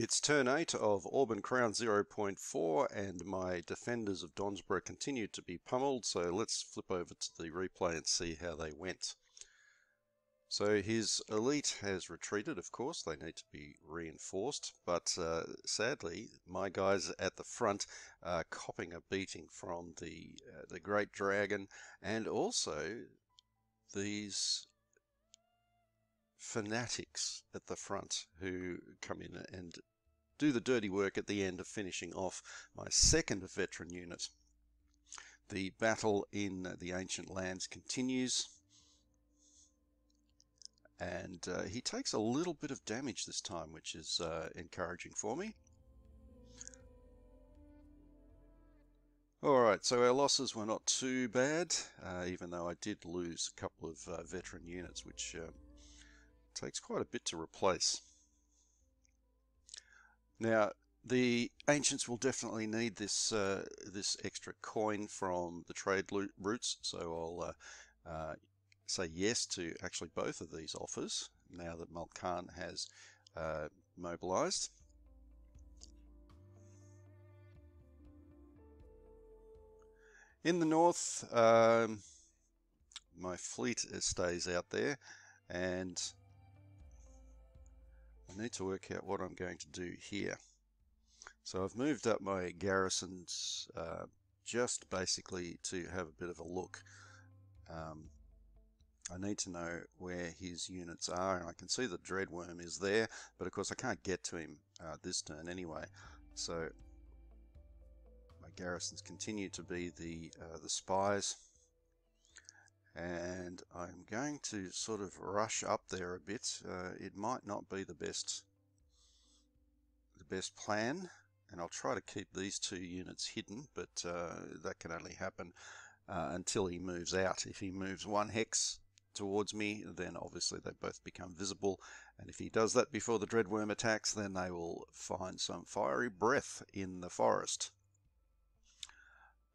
It's turn 8 of Auburn Crown 0.4 and my defenders of Donsborough continue to be pummeled, so let's flip over to the replay and see how they went. So his elite has retreated, of course, they need to be reinforced, but sadly my guys at the front are copping a beating from the Great Dragon and also these fanatics at the front who come in and do the dirty work at the end of finishing off my second veteran unit. The battle in the ancient lands continues, and he takes a little bit of damage this time, which is encouraging for me. Alright, so our losses were not too bad, even though I did lose a couple of veteran units, which takes quite a bit to replace. Now, the ancients will definitely need this this extra coin from the trade routes, so I'll say yes to actually both of these offers now that Mulcan has mobilized. In the north, my fleet stays out there, and I need to work out what I'm going to do here. So I've moved up my garrisons just basically to have a bit of a look. I need to know where his units are, and I can see the Dreadworm is there, but of course I can't get to him this turn anyway. So my garrisons continue to be the spies, and I'm going to sort of rush up there a bit. It might not be the best plan, and I'll try to keep these two units hidden, but that can only happen until he moves out. If he moves one hex towards me, then obviously they both become visible, and if he does that before the Dreadworm attacks, then they will find some fiery breath in the forest.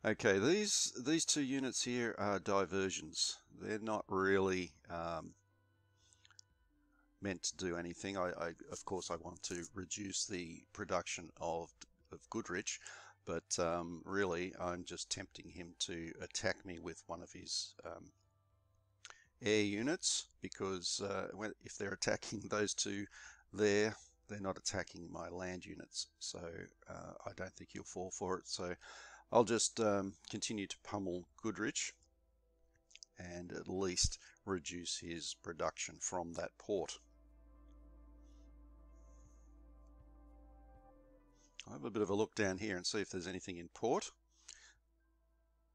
Okay, these two units here are diversions. They're not really meant to do anything. Of course I want to reduce the production of Goodrich, but really I'm just tempting him to attack me with one of his air units, because if they're attacking those two there, they're not attacking my land units, so I don't think he'll fall for it. So I'll just continue to pummel Goodrich and at least reduce his production from that port. I'll have a bit of a look down here and see if there's anything in port.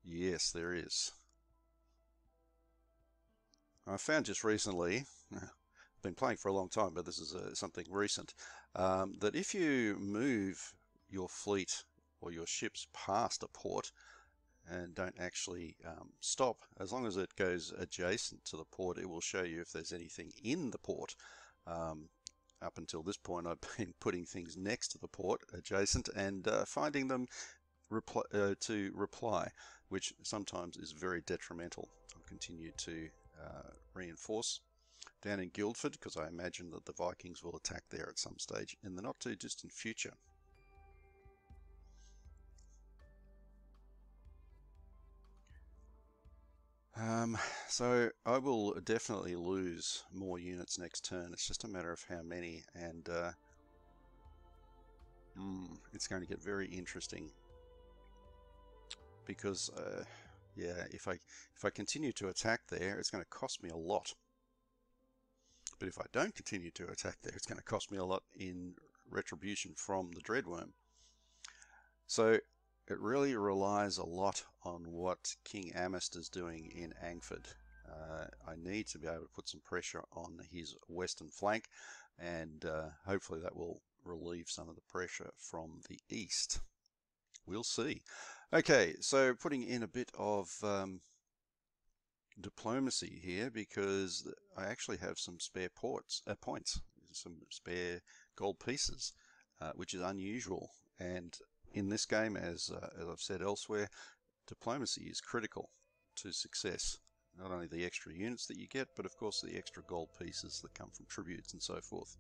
Yes, there is. I found just recently, I've been playing for a long time, but this is something recent, that if you move your fleet or your ships past a port and don't actually stop, as long as it goes adjacent to the port, it will show you if there's anything in the port. Up until this point I've been putting things next to the port, adjacent, and finding them to reply, which sometimes is very detrimental. I'll continue to reinforce down in Guildford, because I imagine that the Vikings will attack there at some stage in the not too distant future. So I will definitely lose more units next turn. It's just a matter of how many, and it's going to get very interesting, because yeah, if I continue to attack there, it's going to cost me a lot. But if I don't continue to attack there, it's going to cost me a lot in retribution from the Dreadworm. So it really relies a lot on what King Amist is doing in Angford. I need to be able to put some pressure on his western flank, and hopefully that will relieve some of the pressure from the east. We'll see. Okay, so putting in a bit of diplomacy here, because I actually have some spare points, some spare gold pieces, which is unusual. And in this game, as I've said elsewhere, diplomacy is critical to success. Not only the extra units that you get, but of course the extra gold pieces that come from tributes and so forth.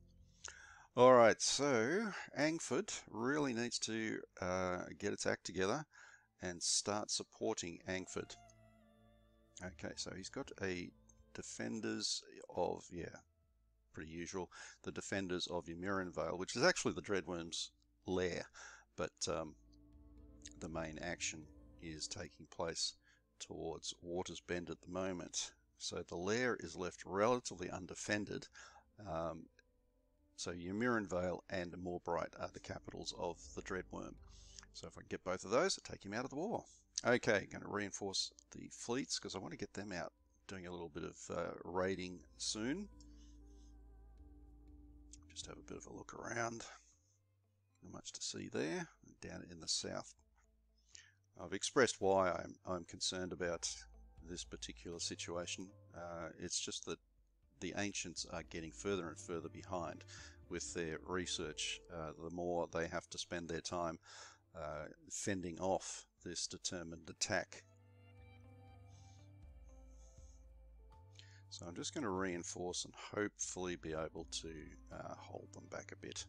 Alright, so Angford really needs to get its act together and start supporting Angford. Okay, so he's got a defenders of, yeah, pretty usual, the defenders of Beriand Vale, which is actually the Dreadworm's lair, but the main action is taking place towards Water's Bend at the moment. So the lair is left relatively undefended. So Beriand Vale and Moorbright are the capitals of the Dreadworm. So if I can get both of those, I'll take him out of the war. Okay, going to reinforce the fleets because I want to get them out doing a little bit of raiding soon. Just have a bit of a look around. Not much to see there. Down in the south, I've expressed why I'm concerned about this particular situation. It's just that the ancients are getting further and further behind with their research. The more they have to spend their time fending off this determined attack. So I'm just going to reinforce and hopefully be able to hold them back a bit.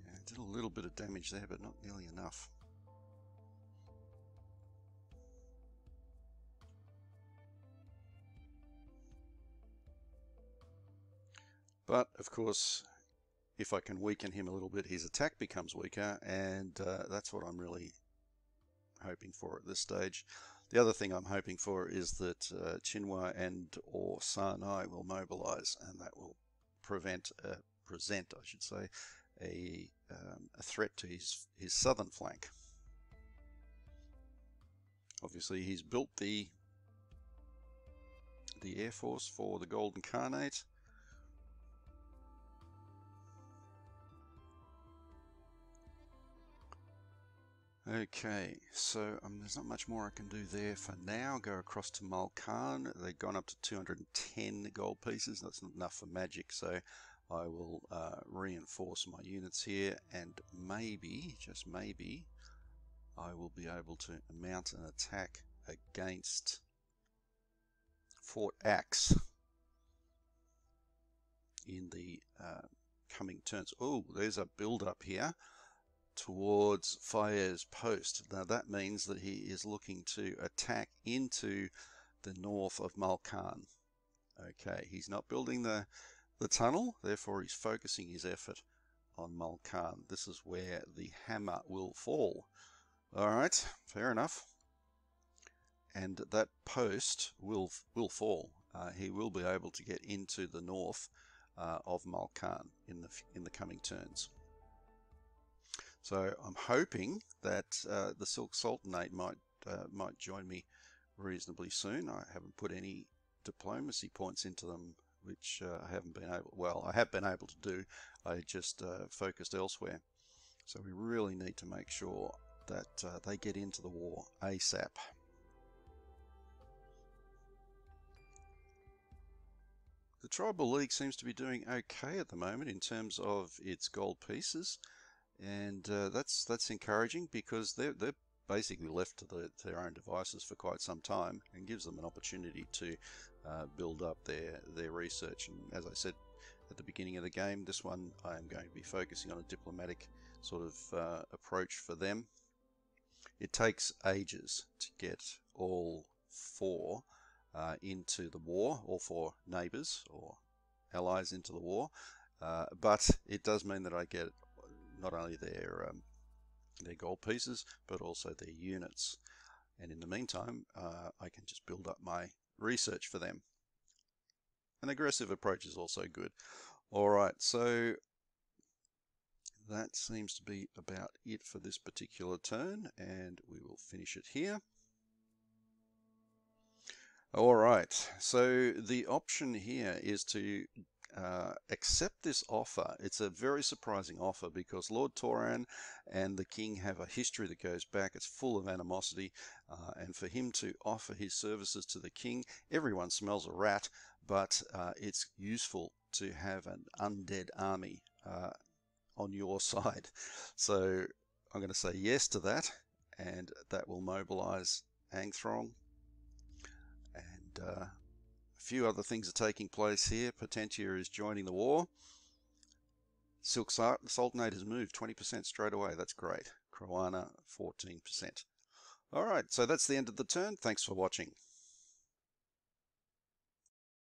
Yeah, I did a little bit of damage there, but not nearly enough. But of course, if I can weaken him a little bit, his attack becomes weaker, and that's what I'm really hoping for at this stage. The other thing I'm hoping for is that Chinua and or Sanai will mobilize, and that will present, I should say, a threat to his southern flank. Obviously, he's built the Air Force for the Gold Incarnate. Okay, so there's not much more I can do there for now. Go across to Malkan. They've gone up to 210 gold pieces. That's not enough for magic, so I will reinforce my units here, and maybe, just maybe, I will be able to mount an attack against Fort Axe in the coming turns. Oh, there's a build-up here towards Fayez Post. Now that means that he is looking to attack into the north of Malkan. Okay, he's not building the tunnel, therefore he's focusing his effort on Malkan. This is where the hammer will fall. Alright, fair enough. And that post will fall. He will be able to get into the north of Malkan in the coming turns. So I'm hoping that the Silk Sultanate might join me reasonably soon. I haven't put any diplomacy points into them, which I haven't been able. Well, I have been able to do. I just focused elsewhere. So we really need to make sure that they get into the war ASAP. The Tribal League seems to be doing okay at the moment in terms of its gold pieces. And that's encouraging because they're basically left to their own devices for quite some time, and gives them an opportunity to build up their research. And as I said at the beginning of the game, this one I am going to be focusing on a diplomatic sort of approach for them. It takes ages to get all four into the war, all four neighbours or allies into the war, but it does mean that I get not only their gold pieces, but also their units. And in the meantime, I can just build up my research for them. An aggressive approach is also good. Alright, so that seems to be about it for this particular turn, and we will finish it here. Alright, so the option here is to accept this offer. It's a very surprising offer because Lord Toran and the king have a history that goes back. It's full of animosity, and for him to offer his services to the king, everyone smells a rat, but it's useful to have an undead army on your side. So I'm going to say yes to that, and that will mobilize Angthrong, and A few other things are taking place here. Potentia is joining the war. Silk Sultanate has moved 20% straight away. That's great. Croana 14%. All right, so that's the end of the turn. Thanks for watching.